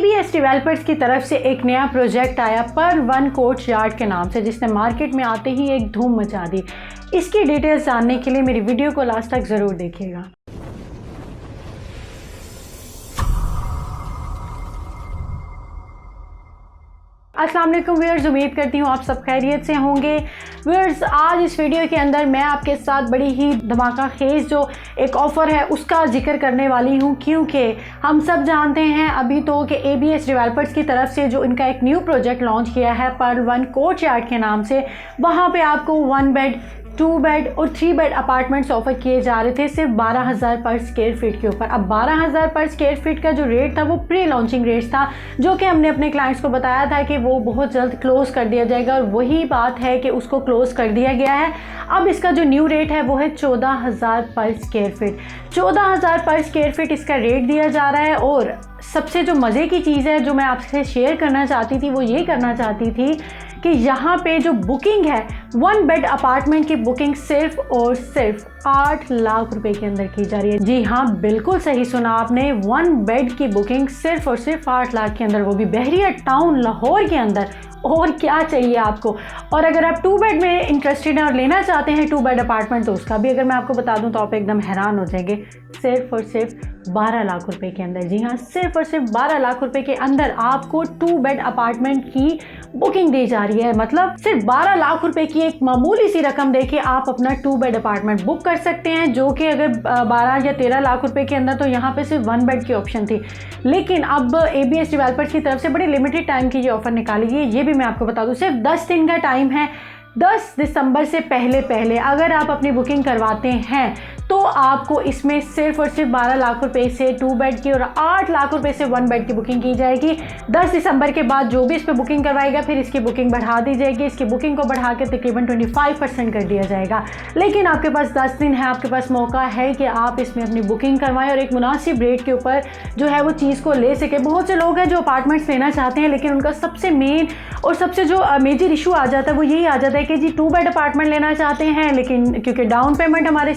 ABS developers की तरफ से एक नया प्रोजेक्ट आया पर वन कोर्ट यार्ड के नाम से, जिसने मार्केट में आते ही एक धूम मचा दी। इसकी डिटेल्स जानने के लिए मेरी वीडियो को लास्ट तक ज़रूर देखिएगा। अस्सलाम वालेकुम व्यूअर्स, उम्मीद करती हूँ आप सब खैरियत से होंगे। व्यूअर्स, आज इस वीडियो के अंदर मैं आपके साथ बड़ी ही धमाका खेज जो एक ऑफ़र है उसका जिक्र करने वाली हूँ, क्योंकि हम सब जानते हैं अभी तो कि ABS डेवलपर्स की तरफ से जो इनका एक न्यू प्रोजेक्ट लॉन्च किया है पर्ल वन कोर्ट यार्ड के नाम से, वहाँ पे आपको 1 बेड 2 बेड और 3 बेड अपार्टमेंट्स ऑफर किए जा रहे थे सिर्फ 12,000 पर स्क्वायर फीट के ऊपर। अब 12,000 पर स्क्वायर फीट का जो रेट था वो प्री लॉन्चिंग रेट था, जो कि हमने अपने क्लाइंट्स को बताया था कि वो बहुत जल्द क्लोज़ कर दिया जाएगा, और वही बात है कि उसको क्लोज़ कर दिया गया है। अब इसका जो न्यू रेट है वो है 14,000 पर स्क्वायर फीट। 14,000 पर स्क्वायर फीट इसका रेट दिया जा रहा है। और सबसे जो मज़े की चीज़ है जो मैं आपसे शेयर करना चाहती थी वो ये करना चाहती थी कि यहाँ पे जो बुकिंग है 1 बेड अपार्टमेंट की बुकिंग सिर्फ और सिर्फ 8 लाख रुपए के अंदर की जा रही है। जी हाँ, बिल्कुल सही सुना आपने, 1 बेड की बुकिंग सिर्फ और सिर्फ 8 लाख के अंदर, वो भी बहरिया टाउन लाहौर के अंदर। और क्या चाहिए आपको। और अगर आप 2 बेड में इंटरेस्टेड हैं और लेना चाहते हैं 2 बेड अपार्टमेंट, तो उसका भी अगर मैं आपको बता दूं तो आप एकदम हैरान हो जाएंगे, सिर्फ और सिर्फ 12 लाख रुपए के अंदर। जी हाँ, सिर्फ और सिर्फ 12 लाख रुपए के अंदर आपको 2 बेड अपार्टमेंट की बुकिंग दी जा रही है। मतलब सिर्फ 12 लाख रुपए की एक मामूली सी रकम देके आप अपना 2 बेड अपार्टमेंट बुक कर सकते हैं, जो कि अगर 12 या 13 लाख रुपए के अंदर तो यहाँ पे सिर्फ 1 बेड की ऑप्शन थी। लेकिन अब ABS डेवलपर्स की तरफ से बड़ी लिमिटेड टाइम की ये ऑफर निकाली गई है। ये भी मैं आपको बता दूं, सिर्फ 10 दिन का टाइम है। 10 दिसंबर से पहले अगर आप अपनी बुकिंग करवाते हैं तो आपको इसमें सिर्फ और सिर्फ 12 लाख रुपए से 2 बेड की और 8 लाख रुपए से 1 बेड की बुकिंग की जाएगी। 10 दिसंबर के बाद जो भी इस पर बुकिंग करवाएगा फिर इसकी बुकिंग बढ़ा दी जाएगी। इसकी बुकिंग को बढ़ा के तकरीबन 25% कर दिया जाएगा। लेकिन आपके पास 10 दिन है, आपके पास मौका है कि आप इसमें अपनी बुकिंग करवाएं और एक मुनासिब रेट के ऊपर जो है वो चीज़ को ले सके। बहुत से लोग हैं जो अपार्टमेंट्स लेना चाहते हैं, लेकिन उनका सबसे मेन और सबसे जो मेजर इशू आ जाता है वो यही आ जाता है कि जी 2 बेड अपार्टमेंट लेना चाहते हैं, लेकिन क्योंकि डाउन पेमेंट हमारे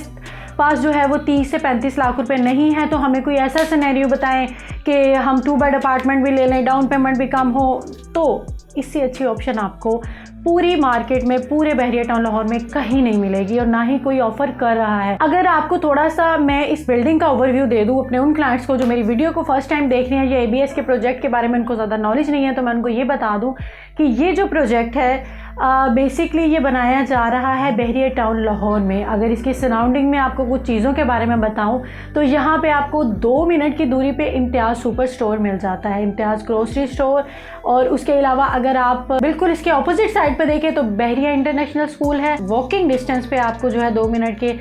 पास जो है वो 30 से 35 लाख रुपए नहीं है, तो हमें कोई ऐसा सिनेरियो बताएं कि हम 2 बेड अपार्टमेंट भी ले लें, डाउन पेमेंट भी कम हो। तो इससे अच्छी ऑप्शन आपको पूरी मार्केट में, पूरे बहरिया टाउन लाहौर में कहीं नहीं मिलेगी और ना ही कोई ऑफर कर रहा है। अगर आपको थोड़ा सा मैं इस बिल्डिंग का ओवरव्यू दे दूं अपने उन क्लाइंट्स को जो मेरी वीडियो को फर्स्ट टाइम देख रहे हैं या ABS के प्रोजेक्ट के बारे में उनको ज़्यादा नॉलेज नहीं है, तो मैं उनको ये बता दूं कि ये जो प्रोजेक्ट है बेसिकली ये बनाया जा रहा है बहरिया टाउन लाहौर में। अगर इसकी सराउंडिंग में आपको कुछ चीज़ों के बारे में बताऊं तो यहाँ पे आपको 2 मिनट की दूरी पे इम्तियाज़ सुपर स्टोर मिल जाता है, इम्तियाज़ ग्रोसरी स्टोर। और उसके अलावा अगर आप बिल्कुल इसके ऑपोजिट साइड पे देखें तो बहरिया इंटरनेशनल स्कूल है। वॉकिंग डिस्टेंस पे आपको जो है 2 मिनट के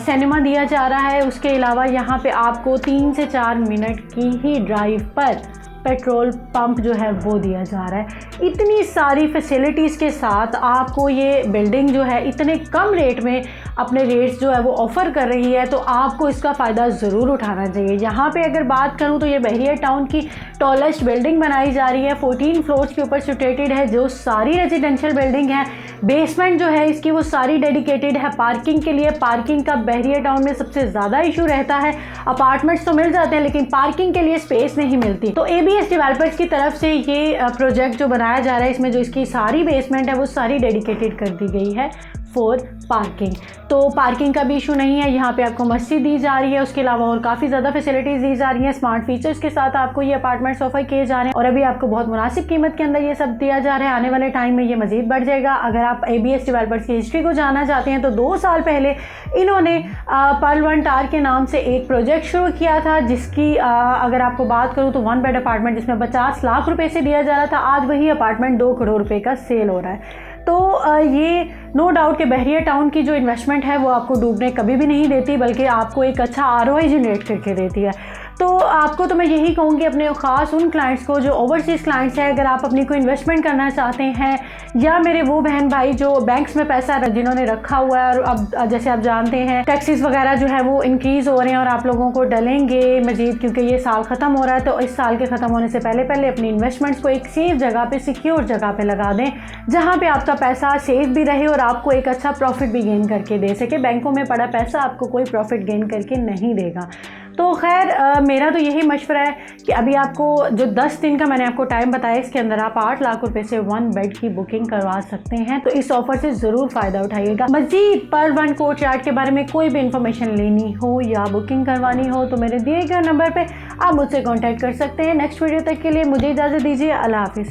सिनेमा दिया जा रहा है। उसके अलावा यहाँ पे आपको 3 से 4 मिनट की ही ड्राइव पर पेट्रोल पंप जो है वो दिया जा रहा है। इतनी सारी फैसिलिटीज़ के साथ आपको ये बिल्डिंग जो है इतने कम रेट में अपने रेट्स जो है वो ऑफ़र कर रही है, तो आपको इसका फ़ायदा ज़रूर उठाना चाहिए। यहाँ पे अगर बात करूँ तो ये बहरिया टाउन की टॉलेस्ट बिल्डिंग बनाई जा रही है, 14 फ्लोर्स के ऊपर सिचुएटेड है। जो सारी रेजिडेंशियल बिल्डिंग है, बेसमेंट जो है इसकी वो सारी डेडिकेटेड है पार्किंग के लिए। पार्किंग का बहरिया टाउन में सबसे ज़्यादा इशू रहता है। अपार्टमेंट्स तो मिल जाते हैं लेकिन पार्किंग के लिए स्पेस नहीं मिलती। तो ABS डेवलपर्स की तरफ से ये प्रोजेक्ट जो बनाया जा रहा है, इसमें जो इसकी सारी बेसमेंट है वो सारी डेडिकेटेड कर दी गई है फॉर पार्किंग। तो पार्किंग का भी इशू नहीं है। यहाँ पे आपको मस्जिद दी जा रही है, उसके अलावा और काफ़ी ज़्यादा फैसिलिटीज़ दी जा रही हैं। स्मार्ट फीचर्स के साथ आपको ये अपार्टमेंट्स ऑफर किए जा रहे हैं और अभी आपको बहुत मुनासिब कीमत के अंदर ये सब दिया जा रहा है। आने वाले टाइम में ये मज़ीद बढ़ जाएगा। अगर आप ABS डेवलपर्स की हिस्ट्री को जानना चाहते हैं तो 2 साल पहले इन्होंने पर्ल वन टार के नाम से एक प्रोजेक्ट शुरू किया था, जिसकी अगर आपको बात करूँ तो 1 बेड अपार्टमेंट जिसमें 50 लाख रुपये से दिया जा रहा था, आज वही अपार्टमेंट 2 करोड़ रुपये का सेल हो रहा है। तो ये नो डाउट कि बहरिया टाउन की जो इन्वेस्टमेंट है वो आपको डूबने कभी भी नहीं देती, बल्कि आपको एक अच्छा ROI जनरेट करके देती है। तो आपको तो मैं यही कहूँगी अपने ख़ास उन क्लाइंट्स को जो ओवरसीज़ क्लाइंट्स हैं, अगर आप अपनी कोई इन्वेस्टमेंट करना चाहते हैं, या मेरे वो बहन भाई जो बैंक्स में पैसा जिन्होंने रखा हुआ है और अब जैसे आप जानते हैं टैक्सेस वगैरह जो है वो इंक्रीज़ हो रहे हैं और आप लोगों को डलेंगे मज़ीद, क्योंकि ये साल ख़त्म हो रहा है। तो इस साल के ख़त्म होने से पहले अपनी इन्वेस्टमेंट्स को एक सेफ जगह पर, सिक्योर जगह पर लगा दें, जहाँ पर आपका पैसा सेफ भी रहे और आपको एक अच्छा प्रॉफिट भी गेन करके दे सके। बैंकों में पड़ा पैसा आपको कोई प्रॉफिट गेन करके नहीं देगा। तो खैर मेरा तो यही मशवरा है कि अभी आपको जो 10 दिन का मैंने आपको टाइम बताया, इसके अंदर आप 8 लाख रुपए से 1 बेड की बुकिंग करवा सकते हैं। तो इस ऑफर से ज़रूर फ़ायदा उठाइएगा। मज़ीद पर 1 कोर्टयार्ड के बारे में कोई भी इंफॉर्मेशन लेनी हो या बुकिंग करवानी हो तो मेरे दिए गए नंबर पर आप मुझसे कॉन्टैक्ट कर सकते हैं। नेक्स्ट वीडियो तक के लिए मुझे इजाज़त दीजिए। अल्लाह हाफिज़।